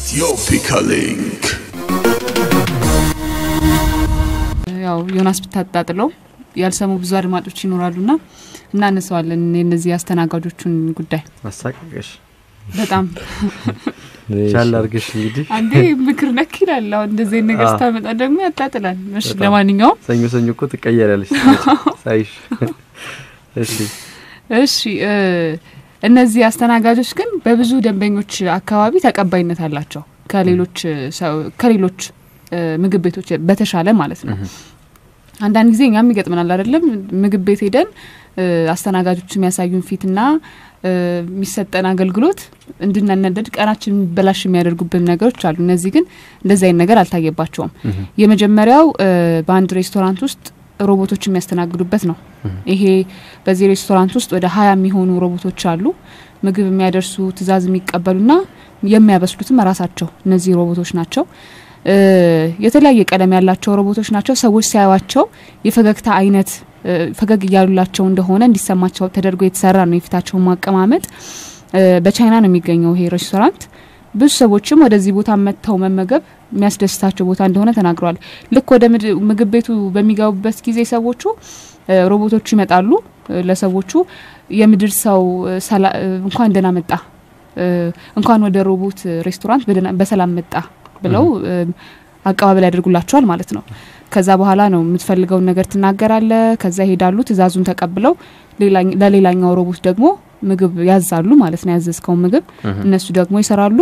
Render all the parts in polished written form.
Ethiopia Link ያው ዮናስ ብታጣጥለው ያልሰሙ ብዙ አድማጮች ይኖራሉና እናነሳዋለን እነዚህ አስተናጋጆቹን ጉዳይ ማሳቀቀሽ በጣም ቻላርግሽ እንግዲህ አንዴ ምክር ነክ ይላል አሁን እንደዚህ ነገር ስታመጣ ደግሞ ያጣጥላል እሺ ለማንኛውም ሰኞ እኮ ትቀየራለሽ ሳይሽ እሺ እነዚህ አስተናጋጆች ግን በብዙ ደንበኞች አካባቢ ተቀባይነት አላቸው ከሌሎች ምግብ ቤቶች በተሻለ ማለት ነው አንዳንድ ጊዜ እኛም ይገጥመናል አይደለም ምግብ ቤት ሄደን አስተናጋጆች የሚያሳዩን ፊትና የሚሰጠን አገልግሎት እንድናነደድ ቀናችን በላሽ የሚያደርጉብን ነገሮች አሉ እነዚህ ግን እንደዛ አይነት ነገር አልታየባቸውም የመጀመሪያው በአንድ ሬስቶራንት ውስጥ ሮቦቶች የሚያስተናግዱበት ነው ይሄ በዚህ ሬስቶራንት ውስጥ ወደ 20 የሚሆኑ ሮቦቶች አሉ ምግብ የሚያደርሱ ትዕዛዝ የሚቀበሉና የሚያበስሉትም ራሳቸው እነዚህ ሮቦቶች ናቸው የተለያየ ቀለም ያላቸው ሮቦቶች ናቸው ሰዎች ሲያዩአቸው የፈገግታ አይነት ፈገግ ያሉላቸው እንደሆነ እንዲሰማቸው ተደርጎ የተሰራ ነው የፊታቸው ማቀማመጥ በቻይና ነው የሚገኘው ይሄ ሬስቶራንት ብዙ ሰዎችም ወደዚህ ቦታ መጥተው መመገብ የሚያስደስታቸው ቦታ እንደሆነ ተናግረዋል ልክ ወደ ምግብ ቤቱ በሚገቡበት ጊዜ ሰዎቹ ሮቦቶቹ ይመጣሉ ለሰዎቹ የምድር ሰው እንኳን ደህና መጣ እንኳን ወደ ሮቦት ሬስቶራንት በሰላም መጣ ብለው አቀባበል ያደርጉላቸዋል ማለት ነው ከዛ በኋላ ነው የምትፈልገው ነገር ትናገራለ ከዛ ሄዳሉ ትዕዛዙን ተቀብለው ለሌላኛው ሮቦት ደግሞ ምግብ ያዛሉ ማለት ነው ያዘዝከው ምግብ እነሱ ደግሞ ይሰራሉ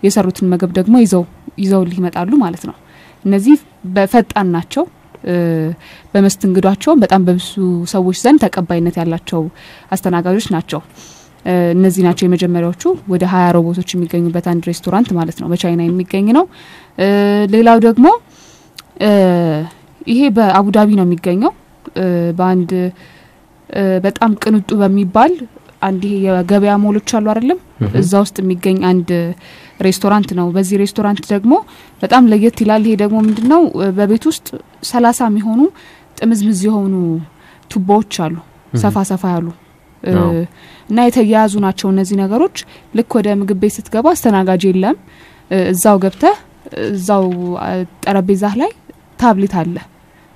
የሰሩትን ምግብ ደግሞ ይዘው ሊመጣሉ ማለት ነው እነዚህ በፈጣን ናቸው በመስተንግዷቸው በጣም በብዙ ሰዎች ዘንድ ተቀባይነት ያላቸው አስተናጋጆች ናቸው እነዚህ ናቸው የመጀመሪያዎቹ ወደ 20 ሮቦቶች የሚገኙበት አንድ ሬስቶራንት ማለት ነው በቻይና የሚገኝ ነው ሌላው ደግሞ ይሄ በአቡዳቢ ነው የሚገኘው በአንድ በጣም ቅንጡ በሚባል አንድ የገበያ ሞሎች አሉ አይደለም እዛ ውስጥ የሚገኝ አንድ ሬስቶራንት ነው በዚህ ሬስቶራንት ደግሞ በጣም ለየት ይላል ይሄ ደግሞ ምንድነው በቤት ውስጥ 30 የሚሆኑ ጥምዝምዝ የሆኑ ቱቦዎች አሉ ሰፋ ያሉ እና የተያያዙ ናቸው እነዚህ ነገሮች ልክ ወደ ምግብ ቤት ስትገባ አስተናጋጅ የለም እዛው ገብተህ እዛው ጠረጴዛ ላይ ታብሌት አለ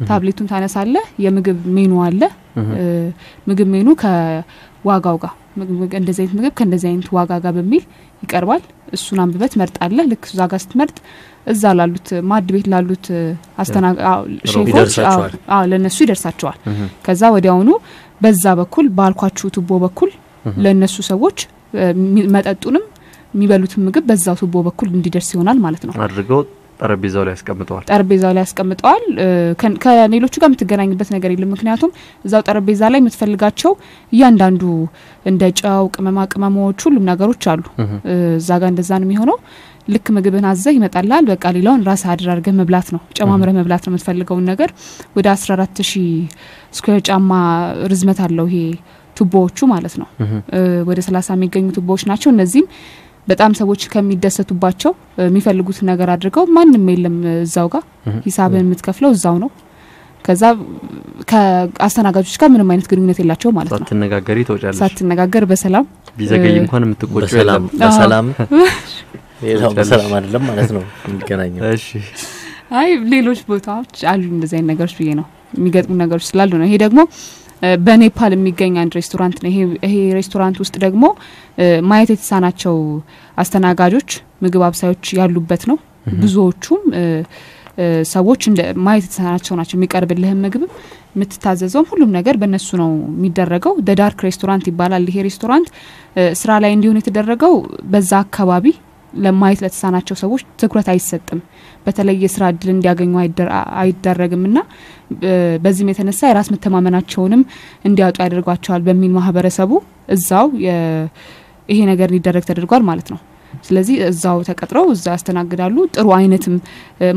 ታብሌቱን ታነሳለህ የምግብ ሜኑ አለ ምግብ ሜኑ ከዋጋው ጋር እንደዚህ አይነት ምግብ ከእንደዚህ አይነት ዋጋ ጋር በሚል ይቀርባል እሱን አንብበት መርጣለህ ልክ እዛ ጋር ስትመርጥ እዛ ላሉት ማድ ቤት ላሉት ሼፎች ለነሱ ይደርሳቸዋል ከዛ ወዲያውኑ በዛ በኩል ባልኳችሁ ቱቦ በኩል ለነሱ ሰዎች መጠጡንም የሚበሉትን ምግብ በዛው ቱቦ በኩል እንዲደርስ ይሆናል ማለት ነው አድርገው ጠረጴዛው ላይ ያስቀምጠዋል ከሌሎቹ ጋር የምትገናኝበት ነገር የለም ምክንያቱም እዛው ጠረጴዛ ላይ የምትፈልጋቸው እያንዳንዱ እንደ ጫው ቅመሞች ሁሉም ነገሮች አሉ እዛ ጋር እንደዛ ነው የሚሆነው ልክ ምግብን አዘህ ይመጣልሃል በቃ ሌላውን ራስ አድርገህ መብላት ነው ጨማምረህ መብላት ነው የምትፈልገው ነገር ወደ 14000 ስኩዌር ጫማ ርዝመት አለው ይሄ ቱቦዎቹ ማለት ነው ወደ 30 የሚገኙ ቱቦዎች ናቸው እነዚህም በጣም ሰዎች ከሚደሰቱባቸው የሚፈልጉት ነገር አድርገው ማንንም የለም እዛው ጋር ሂሳብን የምትከፍለው እዛው ነው ከዛ ከአስተናጋጆች ጋር ምንም አይነት ግንኙነት የላቸው ማለት ነው ሳትነጋገሪ በሰላም ቢዘገይ እንኳን የምትቆጩ በሰላም በሰላም አይደለም ማለት ነው እንገናኘው እሺ አይ ሌሎች ቦታዎች አሉ እንደዚህ አይነት ነገሮች ብዬ ነው የሚገጥሙ ነገሮች ስላሉ ነው ይሄ ደግሞ በኔፓል የሚገኝ አንድ ሬስቶራንት ነው ይሄ ሬስቶራንት ውስጥ ደግሞ ማየት የተሳናቸው አስተናጋጆች ምግብ አብሳዮች ያሉበት ነው ብዙዎቹም ሰዎች እንደ ማየት የተሳናቸው ናቸው የሚቀርብልህ ምግብ የምትታዘዘው ሁሉም ነገር በእነሱ ነው የሚደረገው ዳርክ ሬስቶራንት ይባላል ይሄ ሬስቶራንት ስራ ላይ እንዲሆን የተደረገው በዛ አካባቢ ለማየት ለተሳናቸው ሰዎች ትኩረት አይሰጥም በተለይ የስራ እድል እንዲያገኙ አይደረግምና በዚህም የተነሳ የራስ መተማመናቸውንም እንዲያጡ ያደርጓቸዋል በሚል ማህበረሰቡ እዛው ይሄ ነገር እንዲደረግ ተደርጓል ማለት ነው ስለዚህ እዛው ተቀጥረው እዛ ያስተናግዳሉ ጥሩ አይነትም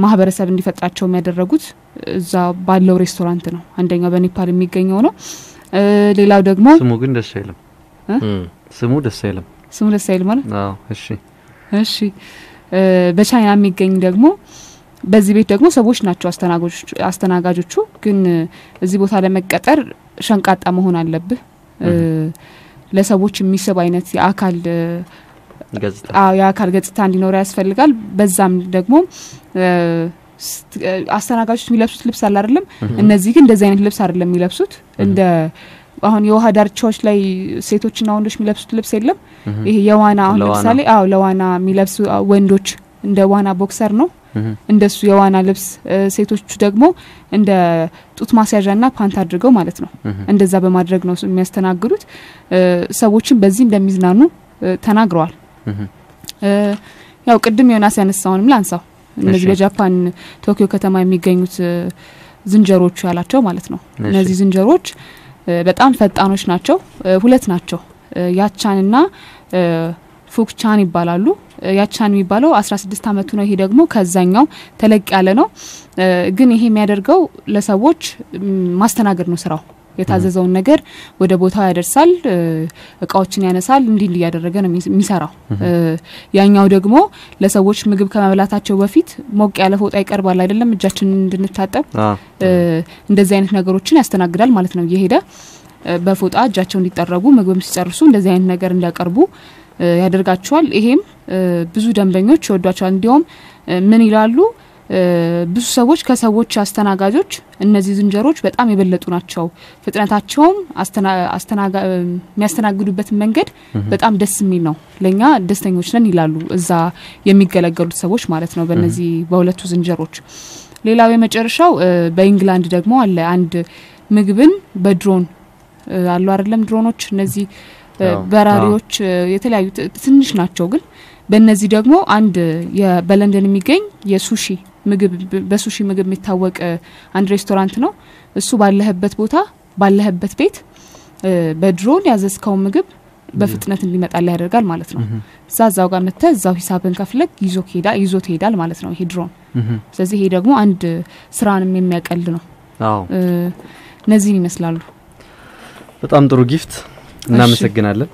ማህበረሰብ እንዲፈጥራቸው የሚያደርጉት እዛ ባለው ሬስቶራንት ነው አንደኛው በኔፓል የሚገኘው ነው ሌላው ደግሞ ስሙ ግን ደስ አይልም ስሙ ደስ አይልም ማለት አዎ እሺ በቻይና የሚገኝ ደግሞ በዚህ ቤት ደግሞ ሰዎች ናቸው አስተናጋጆቹ ግን እዚህ ቦታ ለመቀጠር ሸንቃጣ መሆን አለብህ ለሰዎች የሚስብ አይነት የአካል ገጽታ የአካል ገጽታ እንዲኖር ያስፈልጋል በዛም ደግሞ አስተናጋጆች የሚለብሱት ልብስ አለ አይደለም እነዚህ ግን እንደዚህ አይነት ልብስ አይደለም የሚለብሱት እንደ አሁን የውሃ ዳርቻዎች ላይ ሴቶችና ወንዶች የሚለብሱት ልብስ የለም ይሄ የዋና አሁን ለምሳሌ ለዋና የሚለብሱ ወንዶች እንደ ዋና ቦክሰር ነው እንደሱ የዋና ልብስ ሴቶቹ ደግሞ እንደ ጡት ማስያዣና ፓንት አድርገው ማለት ነው እንደዛ በማድረግ ነው የሚያስተናግዱት ሰዎችን በዚህ እንደሚዝናኑ ተናግረዋል ያው ቅድም ዮናስ ያነሳውንም ላንሳው እነዚህ በጃፓን ቶኪዮ ከተማ የሚገኙት ዝንጀሮቹ ያላቸው ማለት ነው እነዚህ ዝንጀሮች በጣም ፈጣኖች ናቸው ሁለት ናቸው ያቻንና ፉክቻን ይባላሉ ያቻን የሚባለው 16 አመቱ ነው ይሄ ደግሞ ከዛኛው ተለቅ ያለ ነው ግን ይሄ የሚያደርገው ለሰዎች ማስተናገድ ነው ስራው የታዘዘውን ነገር ወደ ቦታው ያደርሳል እቃዎችን ያነሳል እንዲህ ያደረገ ነው የሚሰራው ያኛው ደግሞ ለሰዎች ምግብ ከመብላታቸው በፊት ሞቅ ያለ ፎጣ ይቀርባል አይደለም እጃችንን እንድንታጠብ እንደዚህ አይነት ነገሮችን ያስተናግዳል ማለት ነው እየሄደ በፎጣ እጃቸውን እንዲጠረጉ ምግብም ሲጨርሱ እንደዚህ አይነት ነገር እንዲያቀርቡ ያደርጋቸዋል ይሄም ብዙ ደንበኞች ይወዷቸዋል እንዲያውም ምን ይላሉ ብዙ ሰዎች ከሰዎች አስተናጋጆች እነዚህ ዝንጀሮች በጣም የበለጡ ናቸው ፍጥነታቸውም የሚያስተናግዱበት መንገድ በጣም ደስ የሚል ነው ለኛ ደስተኞች ነን ይላሉ እዛ የሚገለገሉት ሰዎች ማለት ነው በእነዚህ በሁለቱ ዝንጀሮች ሌላው የመጨረሻው በእንግላንድ ደግሞ አለ አንድ ምግብን በድሮን አሉ አይደለም ድሮኖች እነዚህ በራሪዎች የተለያዩ ትንሽ ናቸው ግን በእነዚህ ደግሞ አንድ በለንደን የሚገኝ የሱሺ ምግብ በሱሺ ምግብ የሚታወቅ አንድ ሬስቶራንት ነው እሱ ባለህበት ቦታ ባለህበት ቤት በድሮን ያዘዝከው ምግብ በፍጥነት እንዲመጣልህ ያደርጋል ማለት ነው ዛዛው ጋር መጥተህ ዛው ሂሳብን ከፍለክ ይዞት ይሄዳል ማለት ነው ይሄ ድሮን ስለዚህ ይሄ ደግሞ አንድ ስራንም የሚያቀል ነው እነዚህ ይመስላሉ በጣም ጥሩ ጊፍት እናመሰግናለን